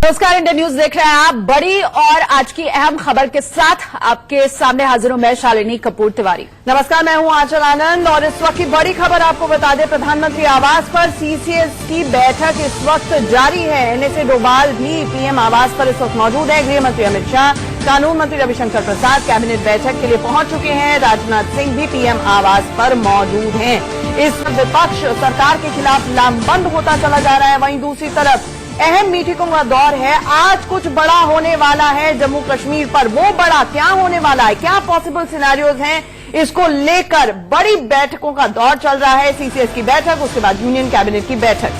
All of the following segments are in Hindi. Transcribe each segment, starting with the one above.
नमस्कार, इंडिया न्यूज देख रहे हैं आप। बड़ी और आज की अहम खबर के साथ आपके सामने हाजिर हूं मैं शालिनी कपूर तिवारी। नमस्कार, मैं हूं आंचल आनंद और इस वक्त की बड़ी खबर आपको बता दें, प्रधानमंत्री आवास पर सीसीएस की बैठक इस वक्त जारी है। एनएसए डोभाल भी पीएम आवास पर इस वक्त मौजूद है। गृह मंत्री अमित शाह, कानून मंत्री रविशंकर प्रसाद कैबिनेट बैठक के लिए पहुंच चुके हैं। राजनाथ सिंह भी पीएम आवास पर मौजूद हैं। इस विपक्ष सरकार के खिलाफ लामबंद होता चला जा रहा है। वहीं दूसरी तरफ अहम मीटिंगों का दौर है। आज कुछ बड़ा होने वाला है जम्मू कश्मीर पर। वो बड़ा क्या होने वाला है, क्या पॉसिबल सिनेरियोज हैं, इसको लेकर बड़ी बैठकों का दौर चल रहा है। सीसीएस की बैठक, उसके बाद यूनियन कैबिनेट की बैठक।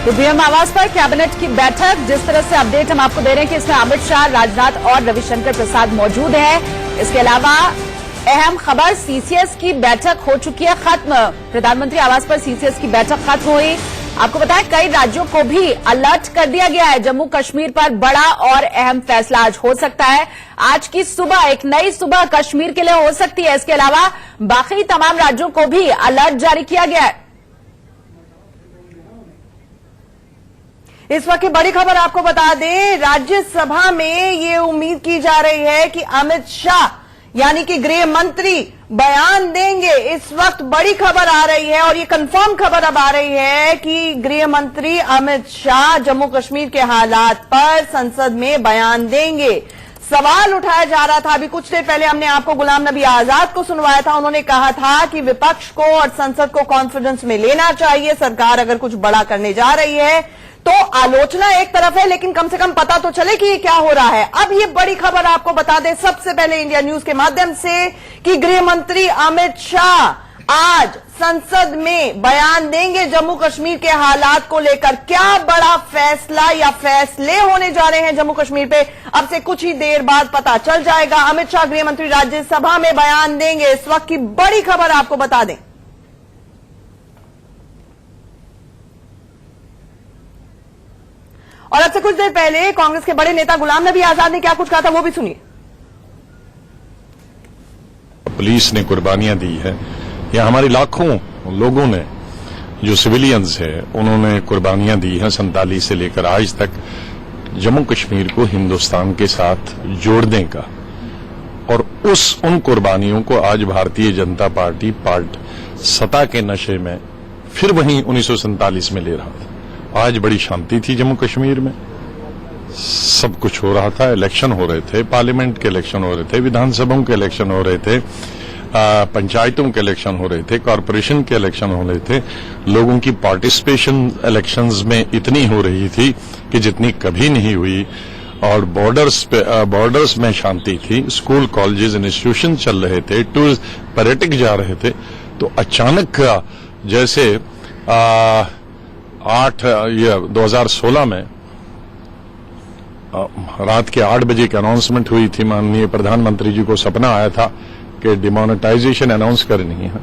तो पीएम आवास पर कैबिनेट की बैठक, जिस तरह से अपडेट हम आपको दे रहे हैं कि इसमें अमित शाह, राजनाथ और रविशंकर प्रसाद मौजूद हैं। इसके अलावा अहम खबर, सीसीएस की बैठक हो चुकी है खत्म। प्रधानमंत्री आवास पर सीसीएस की बैठक खत्म हुई। आपको बताएं, कई राज्यों को भी अलर्ट कर दिया गया है। जम्मू कश्मीर पर बड़ा और अहम फैसला आज हो सकता है। आज की सुबह एक नई सुबह कश्मीर के लिए हो सकती है। इसके अलावा बाकी तमाम राज्यों को भी अलर्ट जारी किया गया है। इस वक्त की बड़ी खबर आपको बता दें, राज्यसभा में ये उम्मीद की जा रही है कि अमित शाह यानी कि गृह मंत्री बयान देंगे। इस वक्त बड़ी खबर आ रही है और ये कंफर्म खबर अब आ रही है कि गृह मंत्री अमित शाह जम्मू कश्मीर के हालात पर संसद में बयान देंगे। सवाल उठाया जा रहा था, अभी कुछ देर पहले हमने आपको गुलाम नबी आजाद को सुनवाया था। उन्होंने कहा था कि विपक्ष को और संसद को कॉन्फिडेंस में लेना चाहिए। सरकार अगर कुछ बड़ा करने जा रही है तो आलोचना एक तरफ है, लेकिन कम से कम पता तो चले कि ये क्या हो रहा है। अब ये बड़ी खबर आपको बता दें सबसे पहले इंडिया न्यूज के माध्यम से कि गृह मंत्री अमित शाह आज संसद में बयान देंगे जम्मू कश्मीर के हालात को लेकर। क्या बड़ा फैसला या फैसले होने जा रहे हैं जम्मू कश्मीर पे, अब से कुछ ही देर बाद पता चल जाएगा। अमित शाह गृह मंत्री राज्यसभा में बयान देंगे। इस वक्त की बड़ी खबर आपको बता दें। और अब से कुछ देर पहले कांग्रेस के बड़े नेता गुलाम नबी आजाद ने क्या कुछ कहा था, वो भी सुनिए। पुलिस ने कुर्बानियां दी है या हमारे लाखों लोगों ने, जो सिविलियंस है, उन्होंने कुर्बानियां दी हैं 47 से लेकर आज तक जम्मू कश्मीर को हिंदुस्तान के साथ जोड़ने का। और उन कुर्बानियों को आज भारतीय जनता पार्टी सत्ता के नशे में फिर वहीं 1947 में ले रहा था। आज बड़ी शांति थी जम्मू कश्मीर में, सब कुछ हो रहा था। इलेक्शन हो रहे थे, पार्लियामेंट के इलेक्शन हो रहे थे, विधानसभाओं के इलेक्शन हो रहे थे, पंचायतों के इलेक्शन हो रहे थे, कॉरपोरेशन के इलेक्शन हो रहे थे। लोगों की पार्टिसिपेशन इलेक्शंस में इतनी हो रही थी कि जितनी कभी नहीं हुई। और बॉर्डर्स में शांति थी। स्कूल, कॉलेजेस, इंस्टीट्यूशन चल रहे थे, टूरिस्ट पर्यटक जा रहे थे। तो अचानक जैसे 2016 में रात के 8 बजे की अनाउंसमेंट हुई थी। माननीय प्रधानमंत्री जी को सपना आया था कि डिमोनेटाइजेशन अनाउंस करनी है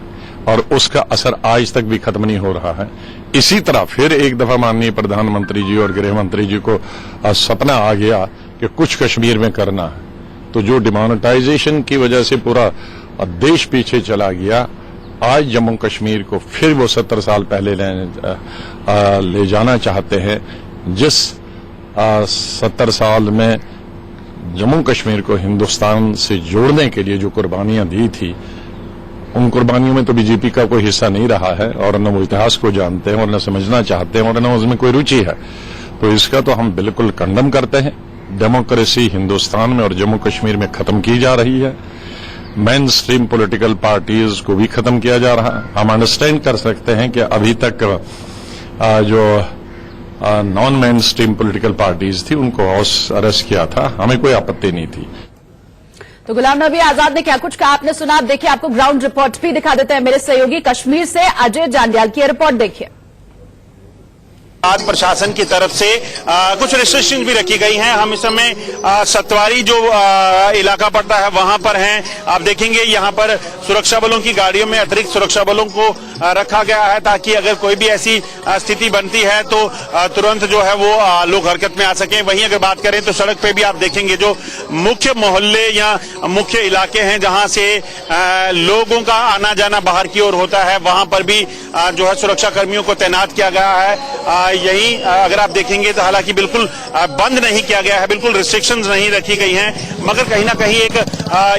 और उसका असर आज तक भी खत्म नहीं हो रहा है। इसी तरह फिर एक दफा माननीय प्रधानमंत्री जी और गृह मंत्री जी को सपना आ गया कि कुछ कश्मीर में करना है। तो जो डिमोनेटाइजेशन की वजह से पूरा देश पीछे चला गया, आज जम्मू कश्मीर को फिर वो 70 साल पहले ले जाना चाहते हैं। जिस 70 साल में जम्मू कश्मीर को हिंदुस्तान से जोड़ने के लिए जो कुर्बानियां दी थी, उन कुर्बानियों में तो बीजेपी का कोई हिस्सा नहीं रहा है और न वो इतिहास को जानते हैं और न समझना चाहते हैं और न उसमें कोई रुचि है। तो इसका तो हम बिल्कुल कंडम करते हैं। डेमोक्रेसी हिंदुस्तान में और जम्मू कश्मीर में खत्म की जा रही है। मेन स्ट्रीम पॉलिटिकल पार्टीज को भी खत्म किया जा रहा है। हम अंडरस्टैंड कर सकते हैं कि अभी तक जो non main stream political parties थी उनको हाउस अरेस्ट किया था, हमें कोई आपत्ति नहीं थी। तो गुलाम नबी आजाद ने क्या कुछ कहा आपने सुना। आप देखिए, आपको ग्राउंड रिपोर्ट भी दिखा देते हैं। मेरे सहयोगी कश्मीर से अजय जांडियाल की रिपोर्ट देखिए। आज प्रशासन की तरफ से कुछ रिस्ट्रिक्शन भी रखी गई हैं। हम इस समय सतवारी जो इलाका पड़ता है वहां पर हैं। आप देखेंगे यहाँ पर सुरक्षा बलों की गाड़ियों में अतिरिक्त सुरक्षा बलों को रखा गया है ताकि अगर कोई भी ऐसी स्थिति बनती है तो तुरंत जो है वो लोग हरकत में आ सकें। वहीं अगर बात करें तो सड़क पे भी आप देखेंगे जो मुख्य मोहल्ले या मुख्य इलाके हैं जहां से लोगों का आना जाना बाहर की ओर होता है, वहां पर भी जो है सुरक्षा कर्मियों को तैनात किया गया है। यही अगर आप देखेंगे तो हालांकि बिल्कुल बंद नहीं किया गया है, बिल्कुल रिस्ट्रिक्शंस नहीं रखी गई हैं, मगर कहीं ना कहीं एक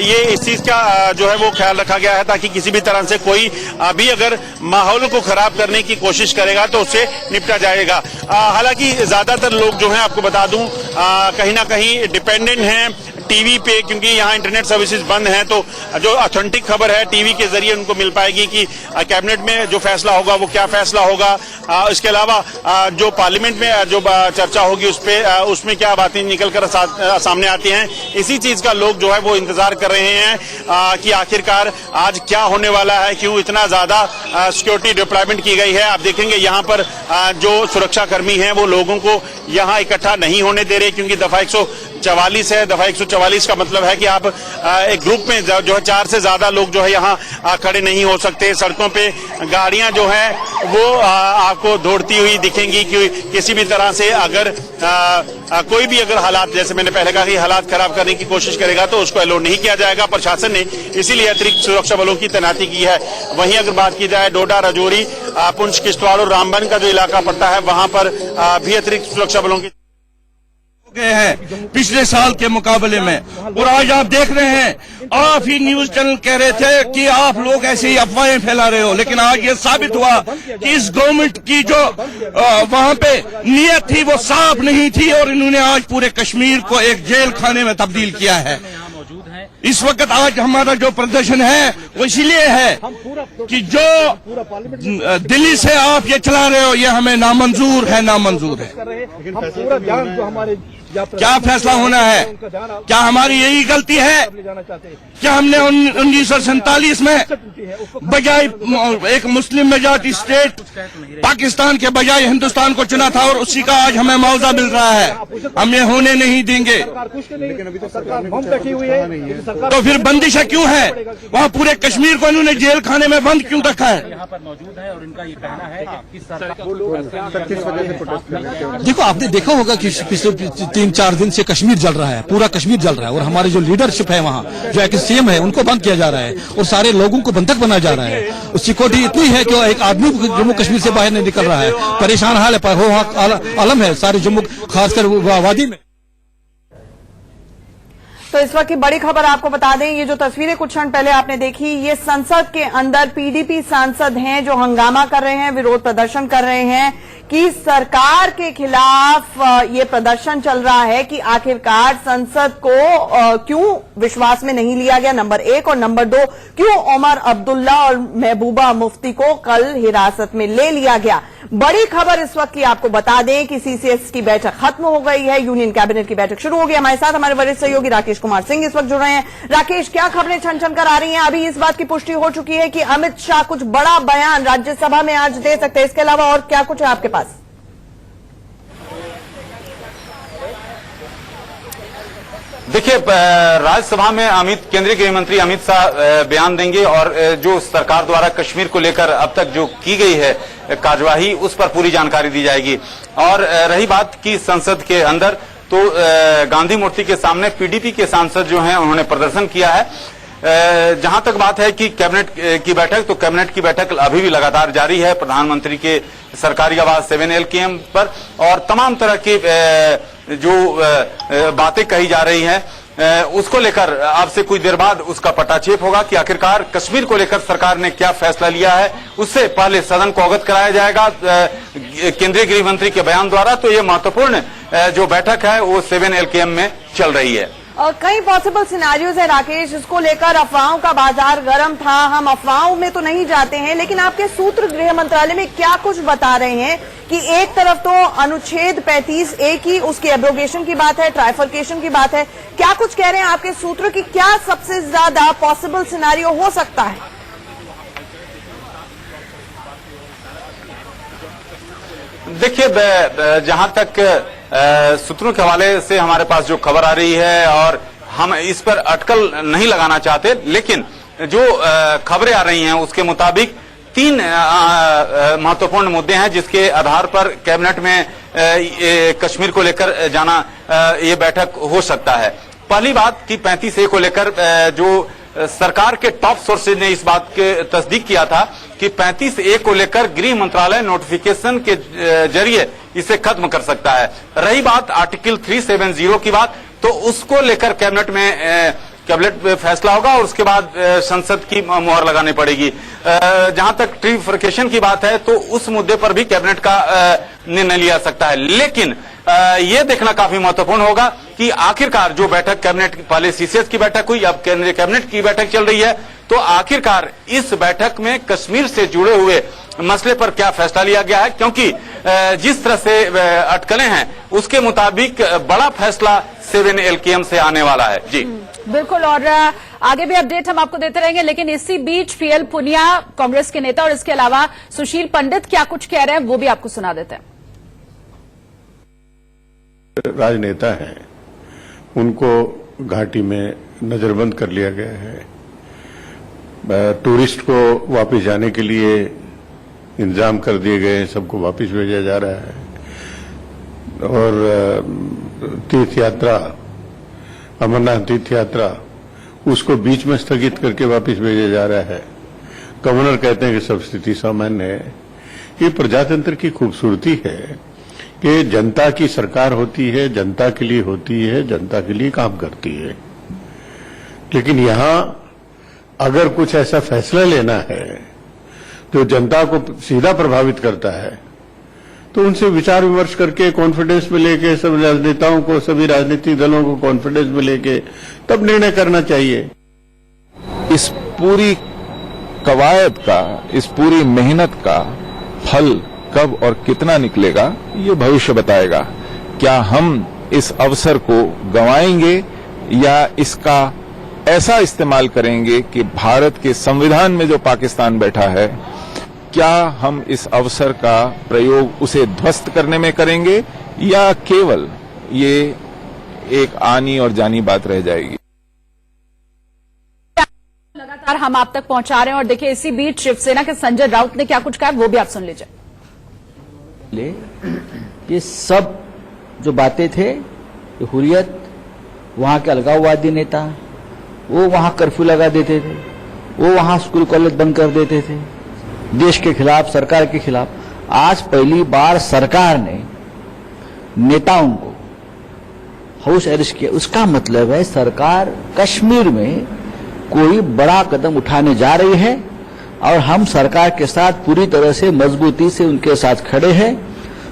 ये इस चीज का जो है वो ख्याल रखा गया है ताकि किसी भी तरह से कोई भी अगर माहौल को खराब करने की कोशिश करेगा तो उससे निपटा जाएगा। हालांकि ज्यादातर लोग जो हैं आपको बता दूं कहीं ना कहीं डिपेंडेंट हैं टीवी पे, क्योंकि यहाँ इंटरनेट सर्विसेज बंद हैं, तो जो ऑथेंटिक खबर है टीवी के जरिए उनको मिल पाएगी कि कैबिनेट में जो फैसला होगा वो क्या फैसला होगा। इसके अलावा जो पार्लियामेंट में जो चर्चा होगी उसमें क्या बातें निकल कर सामने आती हैं, इसी चीज का लोग जो है वो इंतजार कर रहे हैं कि आखिरकार आज क्या होने वाला है, क्यों इतना ज्यादा सिक्योरिटी डिप्लॉयमेंट की गई है। आप देखेंगे यहाँ पर जो सुरक्षा कर्मी हैं वो लोगों को यहाँ इकट्ठा नहीं होने दे रहे, क्योंकि दफा 144 है। दफा 144 का मतलब है कि आप एक ग्रुप में जो है 4 से ज्यादा लोग जो है यहाँ खड़े नहीं हो सकते। सड़कों पे गाड़ियां जो है वो आपको दौड़ती हुई दिखेंगी कि किसी भी तरह से अगर कोई भी अगर हालात, जैसे मैंने पहले कहा कि हालात खराब करने की कोशिश करेगा तो उसको अलाउ नहीं किया जाएगा। प्रशासन ने इसीलिए अतिरिक्त सुरक्षा बलों की तैनाती की है। वहीं अगर बात की जाए डोडा, राजौरी, पुंछ, किश्तवाड़ और रामबन का जो इलाका पड़ता है वहां पर भी अतिरिक्त सुरक्षा बलों की गए हैं पिछले साल के मुकाबले में। और आज आप देख रहे हैं, आप ही न्यूज चैनल कह रहे थे कि आप लोग ऐसे ही अफवाहें फैला रहे हो, लेकिन आज ये साबित हुआ कि इस गवर्नमेंट की जो वहां पे नीयत थी वो साफ नहीं थी और इन्होंने आज पूरे कश्मीर को एक जेल खाने में तब्दील किया है। इस वक्त आज हमारा जो प्रदर्शन है वो इसलिए है कि जो दिल्ली से आप ये चला रहे हो ये हमें नामंजूर है, नामंजूर है। क्या फैसला होना है? क्या हमारी यही गलती है? क्या हमने 1947 में बजाय एक मुस्लिम मेजॉरिटी स्टेट पाकिस्तान के बजाय हिंदुस्तान को चुना था और उसी का आज हमें मुआवजा मिल रहा है? हम ये होने नहीं देंगे। तो फिर बंदिशें क्यों है? वहाँ पूरे कश्मीर को इन्होंने जेल खाने में बंद क्यों रखा है? यहाँ पर मौजूद है और इनका ये कहना है कि सरकार देखो, आपने देखा होगा कि पिछले 3-4 दिन से कश्मीर जल रहा है, पूरा कश्मीर जल रहा है और हमारे जो लीडरशिप है वहाँ जो एक सीएम है उनको बंद किया जा रहा है और सारे लोगों को बंधक बनाया जा रहा है। सिक्योरिटी इतनी है कि एक आदमी जम्मू कश्मीर से बाहर नहीं निकल रहा है। परेशान हाल है, आलम है सारे जम्मू, खासकर वादी में। तो इस वक्त की बड़ी खबर आपको बता दें, ये जो तस्वीरें कुछ क्षण पहले आपने देखी, ये संसद के अंदर पीडीपी सांसद हैं जो हंगामा कर रहे हैं, विरोध प्रदर्शन कर रहे हैं कि सरकार के खिलाफ ये प्रदर्शन चल रहा है कि आखिरकार संसद को क्यों विश्वास में नहीं लिया गया, नंबर 1, और नंबर 2, क्यों उमर अब्दुल्ला और महबूबा मुफ्ती को कल हिरासत में ले लिया गया। बड़ी खबर इस वक्त की आपको बता दें कि सीसीएस की बैठक खत्म हो गई है, यूनियन कैबिनेट की बैठक शुरू हो गई। हमारे साथ हमारे वरिष्ठ सहयोगी राकेश कुमार सिंह इस वक्त जुड़ रहे हैं। राकेश, क्या खबरें छन छन कर आ रही हैं? अभी इस बात की पुष्टि हो चुकी है कि अमित शाह कुछ बड़ा बयान राज्यसभा में आज दे सकते हैं, इसके अलावा और क्या कुछ है आपके पास? देखिए, राज्यसभा में केंद्रीय गृह मंत्री अमित शाह बयान देंगे और जो सरकार द्वारा कश्मीर को लेकर अब तक जो की गई है कार्यवाही उस पर पूरी जानकारी दी जाएगी। और रही बात की संसद के अंदर, तो गांधी मूर्ति के सामने पीडीपी के सांसद जो हैं उन्होंने प्रदर्शन किया है। जहां तक बात है कि कैबिनेट की बैठक, तो कैबिनेट की बैठक अभी भी लगातार जारी है प्रधानमंत्री के सरकारी आवास 7LKM पर, और तमाम तरह की जो बातें कही जा रही हैं उसको लेकर आपसे कुछ देर बाद उसका पटाक्षेप होगा कि आखिरकार कश्मीर को लेकर सरकार ने क्या फैसला लिया है। उससे पहले सदन को अवगत कराया जाएगा केंद्रीय गृह मंत्री के बयान द्वारा। तो ये महत्वपूर्ण जो बैठक है वो 7LKM में चल रही है। कई पॉसिबल सिनेरियोज है राकेश, इसको लेकर अफवाहों का बाजार गर्म था। हम अफवाहों में तो नहीं जाते हैं, लेकिन आपके सूत्र गृह मंत्रालय में क्या कुछ बता रहे हैं कि एक तरफ तो अनुच्छेद 35A की उसकी एब्रोगेशन की बात है, ट्राइफर्केशन की बात है, क्या कुछ कह रहे हैं आपके सूत्र की क्या सबसे ज्यादा पॉसिबल सिनेरियो हो सकता है? देखिए, जहां तक सूत्रों के हवाले से हमारे पास जो खबर आ रही है, और हम इस पर अटकल नहीं लगाना चाहते, लेकिन जो खबरें आ रही हैं उसके मुताबिक 3 महत्वपूर्ण मुद्दे हैं जिसके आधार पर कैबिनेट में कश्मीर को लेकर जाना ये बैठक हो सकता है। पहली बात कि 35A को लेकर जो सरकार के टॉप सोर्सेज ने इस बात के तस्दीक किया था कि 35A को लेकर गृह मंत्रालय नोटिफिकेशन के जरिए इसे खत्म कर सकता है। रही बात आर्टिकल 370 की बात, तो उसको लेकर कैबिनेट में फैसला होगा और उसके बाद संसद की मुहर लगानी पड़ेगी। जहां तक ट्रिफिकेशन की बात है तो उस मुद्दे पर भी कैबिनेट का निर्णय लिया सकता है। लेकिन ये देखना काफी महत्वपूर्ण होगा कि आखिरकार जो बैठक कैबिनेट, पहले सीसीएस की बैठक हुई, अब केंद्रीय कैबिनेट की बैठक चल रही है, तो आखिरकार इस बैठक में कश्मीर से जुड़े हुए मसले पर क्या फैसला लिया गया है, क्योंकि जिस तरह से अटकलें हैं उसके मुताबिक बड़ा फैसला 7 LKM से आने वाला है। जी बिल्कुल, और आगे भी अपडेट हम आपको देते रहेंगे। लेकिन इसी बीच पीएल पुनिया कांग्रेस के नेता और इसके अलावा सुशील पंडित क्या कुछ कह रहे हैं वो भी आपको सुना देते हैं। राजनेता हैं, उनको घाटी में नजरबंद कर लिया गया है। टूरिस्ट को वापस जाने के लिए इंतजाम कर दिए गए, सबको वापस भेजा जा रहा है। और तीर्थ यात्रा, अमरनाथ तीर्थ यात्रा, उसको बीच में स्थगित करके वापस भेजा जा रहा है। गवर्नर कहते हैं कि सब स्थिति सामान्य है। ये प्रजातंत्र की खूबसूरती है कि जनता की सरकार होती है, जनता के लिए होती है, जनता के लिए काम करती है। लेकिन यहां अगर कुछ ऐसा फैसला लेना है जो जनता को सीधा प्रभावित करता है, तो उनसे विचार विमर्श करके कॉन्फिडेंस में लेके, सब राजनेताओं को, सभी राजनीतिक दलों को कॉन्फिडेंस में लेके तब निर्णय करना चाहिए। इस पूरी कवायद का, इस पूरी मेहनत का फल कब और कितना निकलेगा ये भविष्य बताएगा। क्या हम इस अवसर को गंवाएंगे या इसका ऐसा इस्तेमाल करेंगे कि भारत के संविधान में जो पाकिस्तान बैठा है, क्या हम इस अवसर का प्रयोग उसे ध्वस्त करने में करेंगे या केवल ये एक आनी और जानी बात रह जाएगी। लगातार हम आप तक पहुंचा रहे हैं और देखिए इसी बीच शिवसेना के संजय राउत ने क्या कुछ कहा वो भी आप सुन लीजिए। ये सब जो बातें थे, ये हुर्रियत, वहां के अलगाववादी नेता, वो वहां कर्फ्यू लगा देते थे, वो वहां स्कूल कॉलेज बंद कर देते थे, देश के खिलाफ, सरकार के खिलाफ। आज पहली बार सरकार ने नेताओं को हाउस अरेस्ट किया। उसका मतलब है सरकार कश्मीर में कोई बड़ा कदम उठाने जा रही है और हम सरकार के साथ पूरी तरह से मजबूती से उनके साथ खड़े हैं।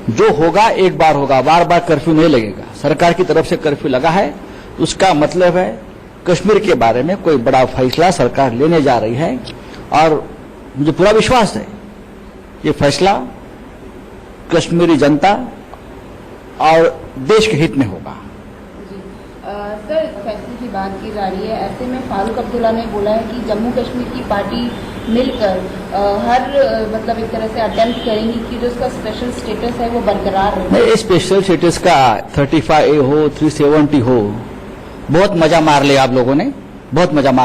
जो होगा एक बार होगा, बार बार कर्फ्यू नहीं लगेगा। सरकार की तरफ से कर्फ्यू लगा है, उसका मतलब है कश्मीर के बारे में कोई बड़ा फैसला सरकार लेने जा रही है और मुझे पूरा विश्वास है ये फैसला कश्मीरी जनता और देश के हित में होगा। सर, इस फैसले की बात की जा रही है, ऐसे में फारूक अब्दुल्ला ने बोला है कि जम्मू कश्मीर की पार्टी मिलकर हर मतलब एक तरह से अटेम्प्ट करेंगी कि जो उसका स्पेशल स्टेटस है वो बरकरार रहे। स्पेशल स्टेटस का 35A हो, 370 हो, बहुत मजा मार लिया आप लोगों ने, बहुत मजा मार